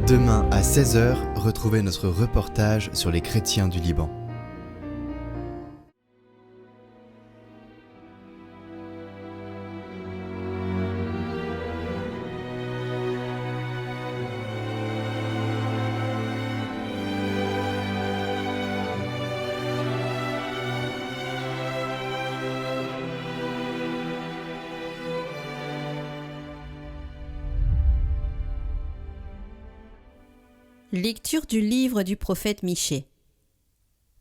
Demain à 16h, retrouvez notre reportage sur les chrétiens du Liban. Lecture du livre du prophète Michée.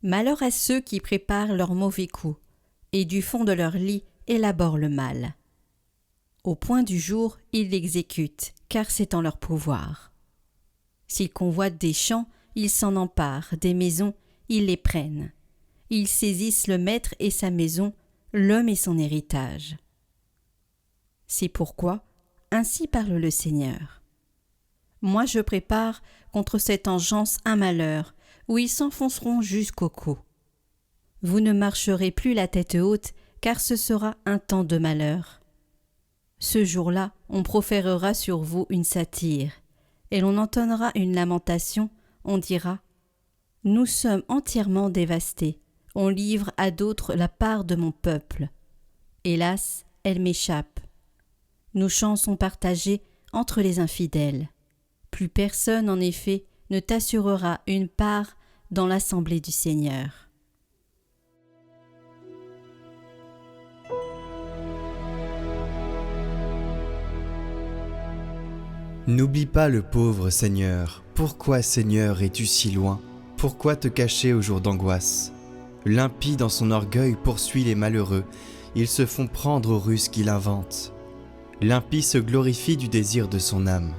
Malheur à ceux qui préparent leurs mauvais coups, et du fond de leur lit élaborent le mal. Au point du jour, ils l'exécutent, car c'est en leur pouvoir. S'ils convoitent des champs, ils s'en emparent, des maisons, ils les prennent. Ils saisissent le maître et sa maison, l'homme et son héritage. C'est pourquoi, ainsi parle le Seigneur. Moi je prépare contre cette engeance un malheur, où ils s'enfonceront jusqu'au cou. Vous ne marcherez plus la tête haute, car ce sera un temps de malheur. Ce jour-là, on proférera sur vous une satire, et l'on entonnera une lamentation, on dira « Nous sommes entièrement dévastés, on livre à d'autres la part de mon peuple. Hélas, elle m'échappe. Nos champs sont partagés entre les infidèles. Plus personne, en effet, ne t'assurera une part dans l'assemblée du Seigneur. » N'oublie pas le pauvre Seigneur. Pourquoi, Seigneur, es-tu si loin? Pourquoi te cacher au jour d'angoisse? L'impie dans son orgueil poursuit les malheureux. Ils se font prendre aux ruses qu'il invente. L'impie se glorifie du désir de son âme.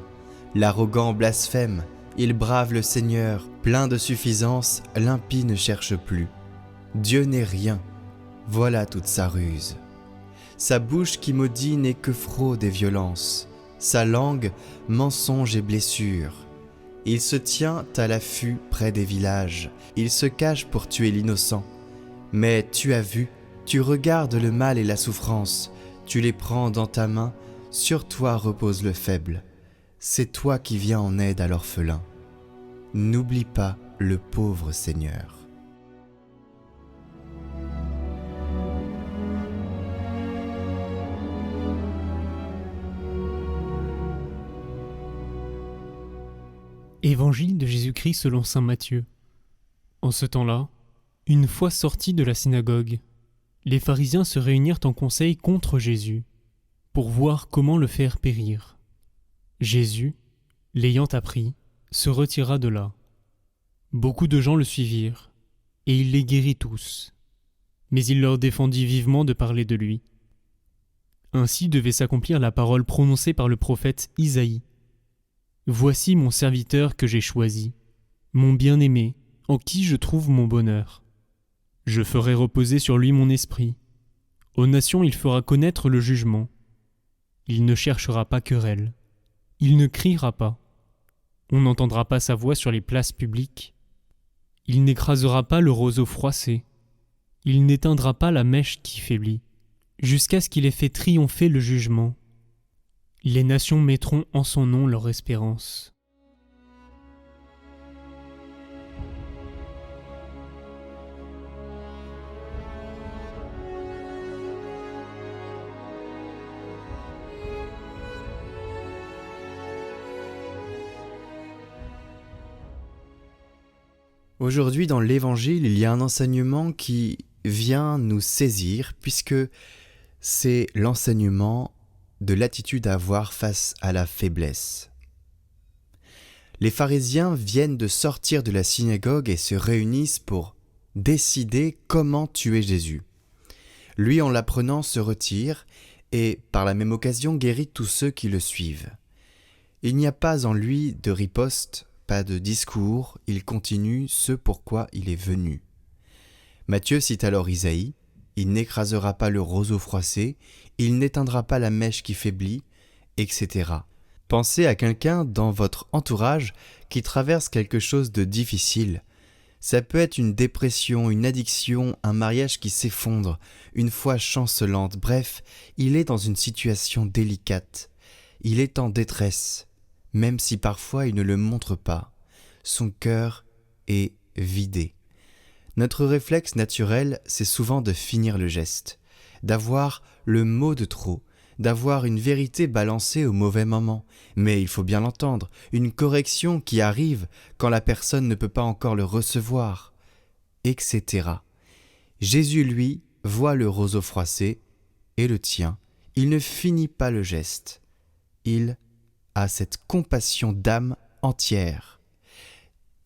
L'arrogant blasphème, il brave le Seigneur, plein de suffisance, l'impie ne cherche plus. Dieu n'est rien, voilà toute sa ruse. Sa bouche qui maudit n'est que fraude et violence, sa langue, mensonge et blessure. Il se tient à l'affût près des villages, il se cache pour tuer l'innocent. Mais tu as vu, tu regardes le mal et la souffrance, tu les prends dans ta main, sur toi repose le faible. C'est toi qui viens en aide à l'orphelin. N'oublie pas le pauvre Seigneur. Évangile de Jésus-Christ selon saint Matthieu. En ce temps-là, une fois sortis de la synagogue, les pharisiens se réunirent en conseil contre Jésus, pour voir comment le faire périr. Jésus, l'ayant appris, se retira de là. Beaucoup de gens le suivirent, et il les guérit tous. Mais il leur défendit vivement de parler de lui. Ainsi devait s'accomplir la parole prononcée par le prophète Isaïe. « Voici mon serviteur que j'ai choisi, mon bien-aimé, en qui je trouve mon bonheur. Je ferai reposer sur lui mon esprit. Aux nations il fera connaître le jugement. Il ne cherchera pas querelle. Il ne criera pas. On n'entendra pas sa voix sur les places publiques. Il n'écrasera pas le roseau froissé. Il n'éteindra pas la mèche qui faiblit, jusqu'à ce qu'il ait fait triompher le jugement. Les nations mettront en son nom leur espérance. » Aujourd'hui, dans l'Évangile, il y a un enseignement qui vient nous saisir, puisque c'est l'enseignement de l'attitude à avoir face à la faiblesse. Les pharisiens viennent de sortir de la synagogue et se réunissent pour décider comment tuer Jésus. Lui, en l'apprenant, se retire et, par la même occasion, guérit tous ceux qui le suivent. Il n'y a pas en lui de riposte, pas de discours, il continue ce pourquoi il est venu. Matthieu cite alors Isaïe, « Il n'écrasera pas le roseau froissé, il n'éteindra pas la mèche qui faiblit, etc. » Pensez à quelqu'un dans votre entourage qui traverse quelque chose de difficile. Ça peut être une dépression, une addiction, un mariage qui s'effondre, une foi chancelante. Bref, il est dans une situation délicate. Il est en détresse. même si parfois il ne le montre pas. Son cœur est vidé. Notre réflexe naturel, c'est souvent de finir le geste, d'avoir le mot de trop, d'avoir une vérité balancée au mauvais moment. Mais il faut bien l'entendre, une correction qui arrive quand la personne ne peut pas encore le recevoir, etc. Jésus, lui, voit le roseau froissé et le tient. Il ne finit pas le geste. Il a cette compassion d'âme entière.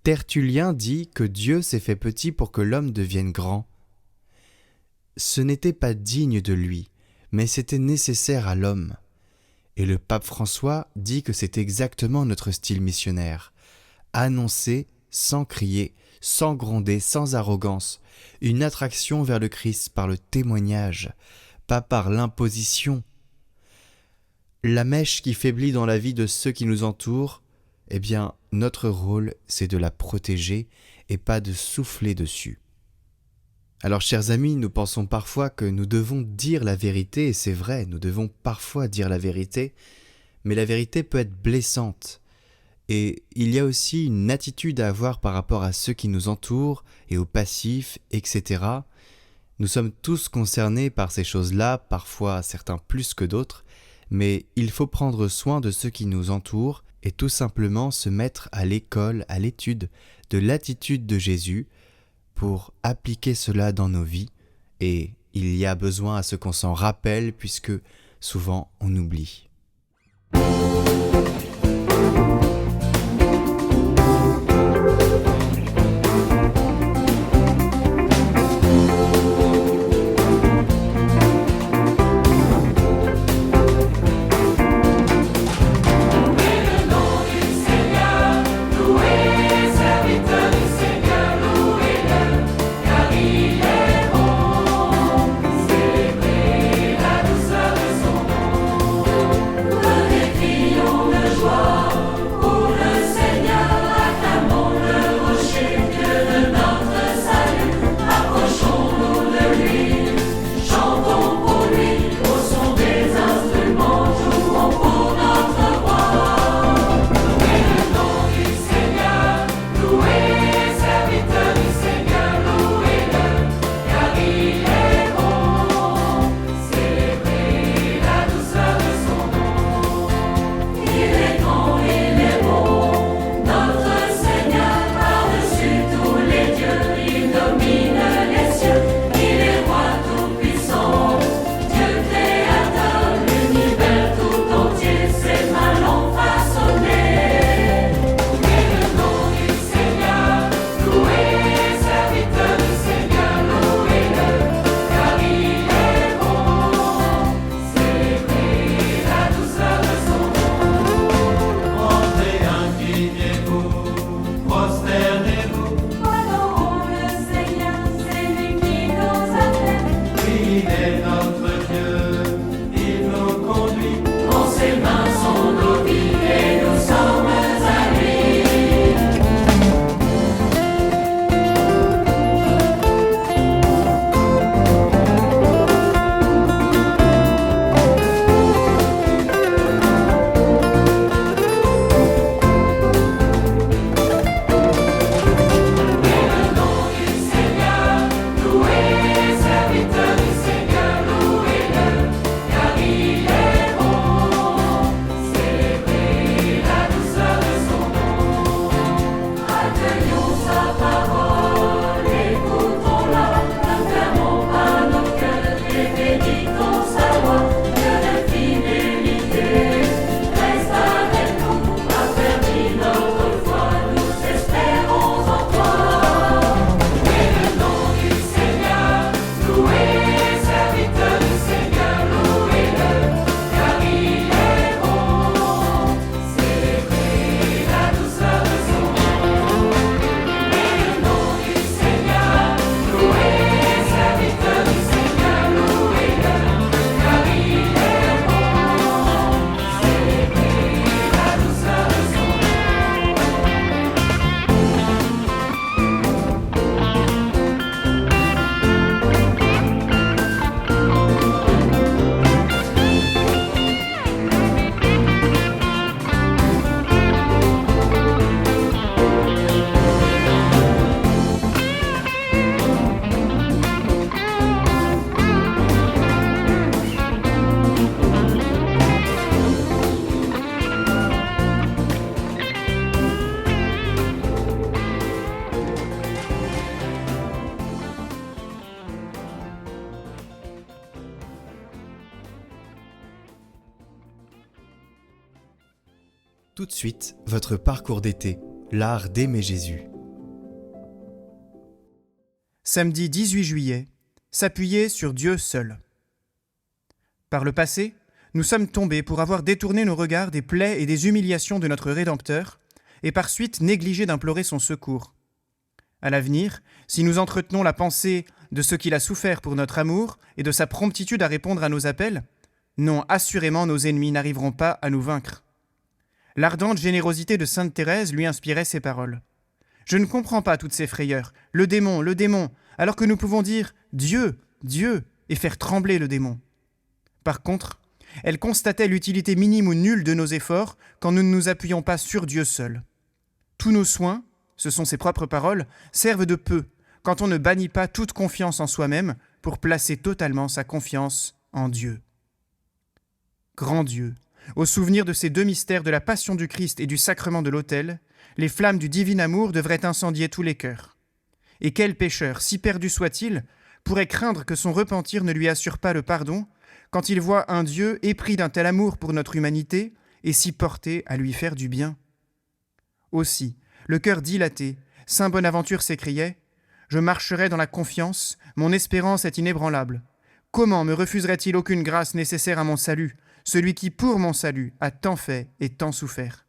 Tertullien dit que Dieu s'est fait petit pour que l'homme devienne grand. Ce n'était pas digne de lui, mais c'était nécessaire à l'homme. Et le pape François dit que c'est exactement notre style missionnaire. Annoncer sans crier, sans gronder, sans arrogance, une attraction vers le Christ par le témoignage, pas par l'imposition. La mèche qui faiblit dans la vie de ceux qui nous entourent, eh bien, notre rôle, c'est de la protéger et pas de souffler dessus. Alors, chers amis, nous pensons parfois que nous devons dire la vérité, et c'est vrai, nous devons parfois dire la vérité, mais la vérité peut être blessante. Et il y a aussi une attitude à avoir par rapport à ceux qui nous entourent et aux passifs, etc. Nous sommes tous concernés par ces choses-là, parfois certains plus que d'autres, mais il faut prendre soin de ceux qui nous entourent et tout simplement se mettre à l'école, à l'étude de l'attitude de Jésus pour appliquer cela dans nos vies. Et il y a besoin à ce qu'on s'en rappelle puisque souvent on oublie. tout de suite votre parcours d'été, l'art d'aimer Jésus. Samedi 18 juillet, s'appuyer sur Dieu seul. Par le passé, nous sommes tombés pour avoir détourné nos regards des plaies et des humiliations de notre Rédempteur, et par suite négligé d'implorer son secours. À l'avenir, si nous entretenons la pensée de ce qu'il a souffert pour notre amour et de sa promptitude à répondre à nos appels, non, assurément nos ennemis n'arriveront pas à nous vaincre. L'ardente générosité de sainte Thérèse lui inspirait ces paroles. « Je ne comprends pas toutes ces frayeurs. Le démon, alors que nous pouvons dire « Dieu, Dieu » et faire trembler le démon. Par contre, elle constatait l'utilité minime ou nulle de nos efforts quand nous ne nous appuyons pas sur Dieu seul. Tous nos soins, ce sont ses propres paroles, servent de peu quand on ne bannit pas toute confiance en soi-même pour placer totalement sa confiance en Dieu. Grand Dieu, au souvenir de ces deux mystères de la passion du Christ et du sacrement de l'autel, les flammes du divin amour devraient incendier tous les cœurs. Et quel pécheur, si perdu soit-il, pourrait craindre que son repentir ne lui assure pas le pardon quand il voit un Dieu épris d'un tel amour pour notre humanité et si porté à lui faire du bien? Aussi, le cœur dilaté, saint Bonaventure s'écriait « Je marcherai dans la confiance, mon espérance est inébranlable. Comment me refuserait-il aucune grâce nécessaire à mon salut, celui qui, pour mon salut, a tant fait et tant souffert ?»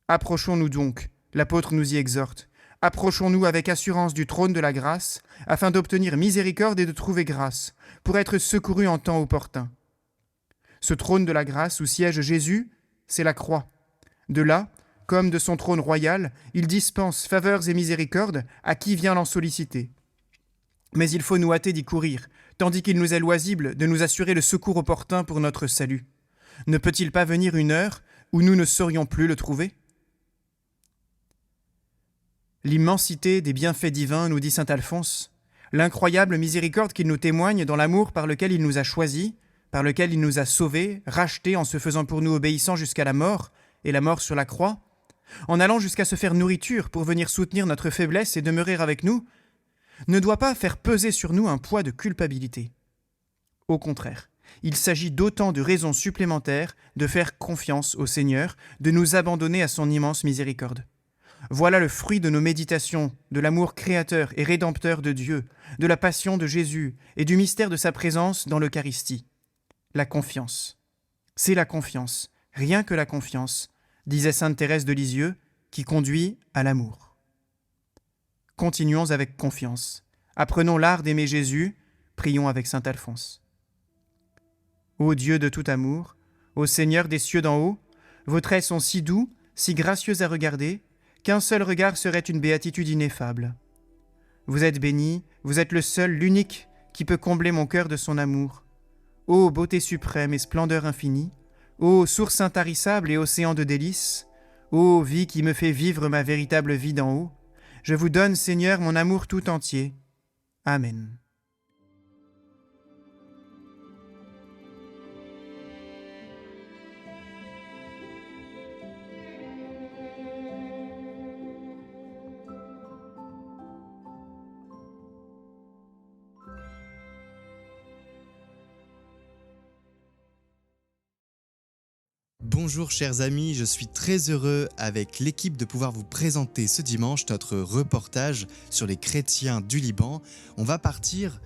Approchons-nous donc, l'apôtre nous y exhorte, approchons-nous avec assurance du trône de la grâce, afin d'obtenir miséricorde et de trouver grâce, pour être secourus en temps opportun. Ce trône de la grâce où siège Jésus, c'est la croix. De là, comme de son trône royal, il dispense faveurs et miséricordes à qui vient l'en solliciter. Mais il faut nous hâter d'y courir, tandis qu'il nous est loisible de nous assurer le secours opportun pour notre salut. Ne peut-il pas venir une heure où nous ne saurions plus le trouver ? L'immensité des bienfaits divins, nous dit saint Alphonse, l'incroyable miséricorde qu'il nous témoigne dans l'amour par lequel il nous a choisis, par lequel il nous a sauvés, rachetés en se faisant pour nous obéissants jusqu'à la mort, et la mort sur la croix, en allant jusqu'à se faire nourriture pour venir soutenir notre faiblesse et demeurer avec nous, ne doit pas faire peser sur nous un poids de culpabilité. Au contraire, il s'agit d'autant de raisons supplémentaires de faire confiance au Seigneur, de nous abandonner à son immense miséricorde. Voilà le fruit de nos méditations, de l'amour créateur et rédempteur de Dieu, de la passion de Jésus et du mystère de sa présence dans l'Eucharistie. La confiance. C'est la confiance, rien que la confiance, disait sainte Thérèse de Lisieux, qui conduit à l'amour. Continuons avec confiance. Apprenons l'art d'aimer Jésus, prions avec saint Alphonse. Ô Dieu de tout amour, ô Seigneur des cieux d'en haut, vos traits sont si doux, si gracieux à regarder, qu'un seul regard serait une béatitude ineffable. Vous êtes béni, vous êtes le seul, l'unique, qui peut combler mon cœur de son amour. Ô beauté suprême et splendeur infinie, ô source intarissable et océan de délices, ô vie qui me fait vivre ma véritable vie d'en haut, je vous donne, Seigneur, mon amour tout entier. Amen. Bonjour chers amis, je suis très heureux avec l'équipe de pouvoir vous présenter ce dimanche notre reportage sur les chrétiens du Liban. On va partir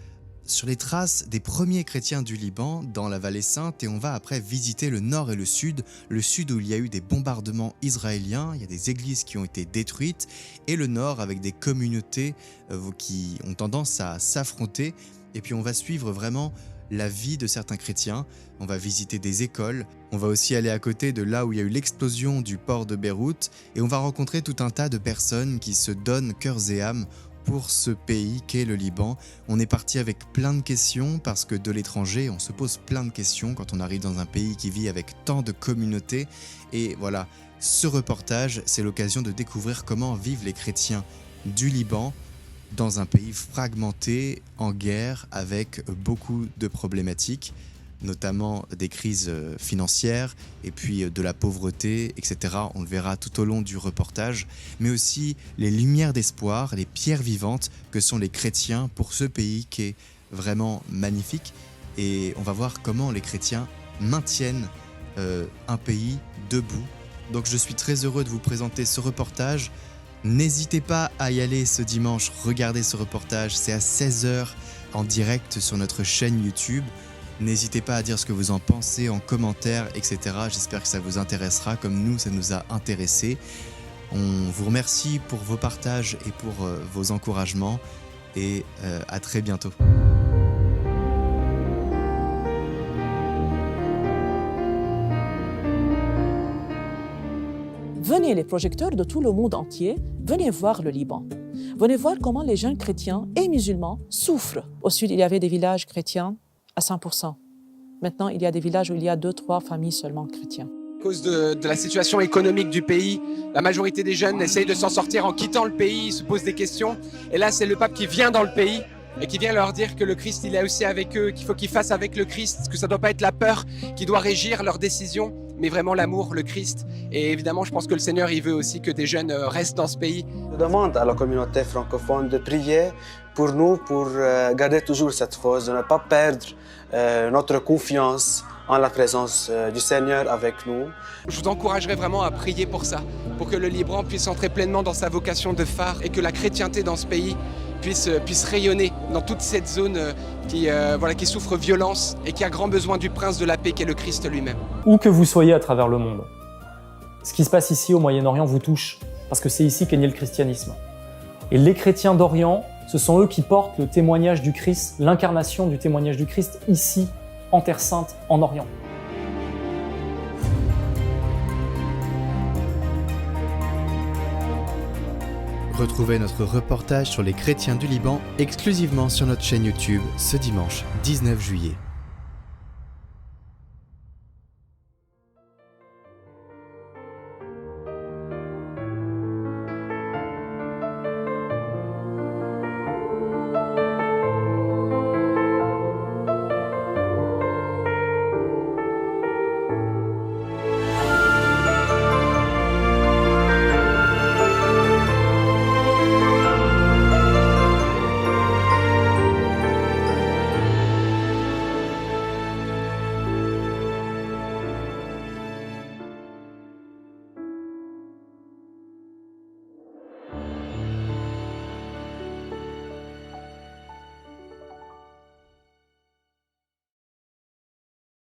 sur les traces des premiers chrétiens du Liban dans la vallée sainte et on va après visiter le nord et le sud où il y a eu des bombardements israéliens, il y a des églises qui ont été détruites et le nord avec des communautés qui ont tendance à s'affronter et puis on va suivre vraiment la vie de certains chrétiens, on va visiter des écoles, on va aussi aller à côté de là où il y a eu l'explosion du port de Beyrouth et on va rencontrer tout un tas de personnes qui se donnent cœurs et âme pour ce pays qu'est le Liban. On est parti avec plein de questions parce que de l'étranger, on se pose plein de questions quand on arrive dans un pays qui vit avec tant de communautés et voilà, ce reportage, c'est l'occasion de découvrir comment vivent les chrétiens du Liban dans un pays fragmenté, en guerre, avec beaucoup de problématiques, notamment des crises financières et puis de la pauvreté, etc. On le verra tout au long du reportage, mais aussi les lumières d'espoir, les pierres vivantes que sont les chrétiens pour ce pays qui est vraiment magnifique. Et on va voir comment les chrétiens maintiennent un pays debout Donc je suis très heureux de vous présenter ce reportage. N'hésitez pas à y aller ce dimanche, regardez ce reportage, c'est à 16h en direct sur notre chaîne YouTube. N'hésitez pas à dire ce que vous en pensez en commentaire, etc. J'espère que ça vous intéressera comme nous, ça nous a intéressés. On vous remercie pour vos partages et pour vos encouragements et à très bientôt. Venez les projecteurs de tout le monde entier, venez voir le Liban. Venez voir comment les jeunes chrétiens et musulmans souffrent. Au sud, il y avait des villages chrétiens à 100%. Maintenant, il y a des villages où il y a 2-3 familles seulement chrétiennes. À cause de la situation économique du pays, la majorité des jeunes essayent de s'en sortir en quittant le pays, ils se posent des questions. Et là, c'est le pape qui vient dans le pays et qui vient leur dire que le Christ, il est aussi avec eux, qu'il faut qu'ils fassent avec le Christ, que ça ne doit pas être la peur qui doit régir leurs décisions, mais vraiment l'amour, le Christ. Et évidemment, je pense que le Seigneur, il veut aussi que des jeunes restent dans ce pays. Je demande à la communauté francophone de prier pour nous, pour garder toujours cette force, de ne pas perdre notre confiance en la présence du Seigneur avec nous. Je vous encouragerai vraiment à prier pour ça, pour que le Liban puisse entrer pleinement dans sa vocation de phare et que la chrétienté dans ce pays puisse rayonner dans toute cette zone qui souffre violence et qui a grand besoin du prince de la paix qu'est le Christ lui-même. Où que vous soyez à travers le monde, ce qui se passe ici au Moyen-Orient vous touche, parce que c'est ici qu'est né le christianisme. Et les chrétiens d'Orient, ce sont eux qui portent le témoignage du Christ, l'incarnation du témoignage du Christ ici, en Terre Sainte, en Orient. Retrouvez notre reportage sur les chrétiens du Liban exclusivement sur notre chaîne YouTube ce dimanche 19 juillet.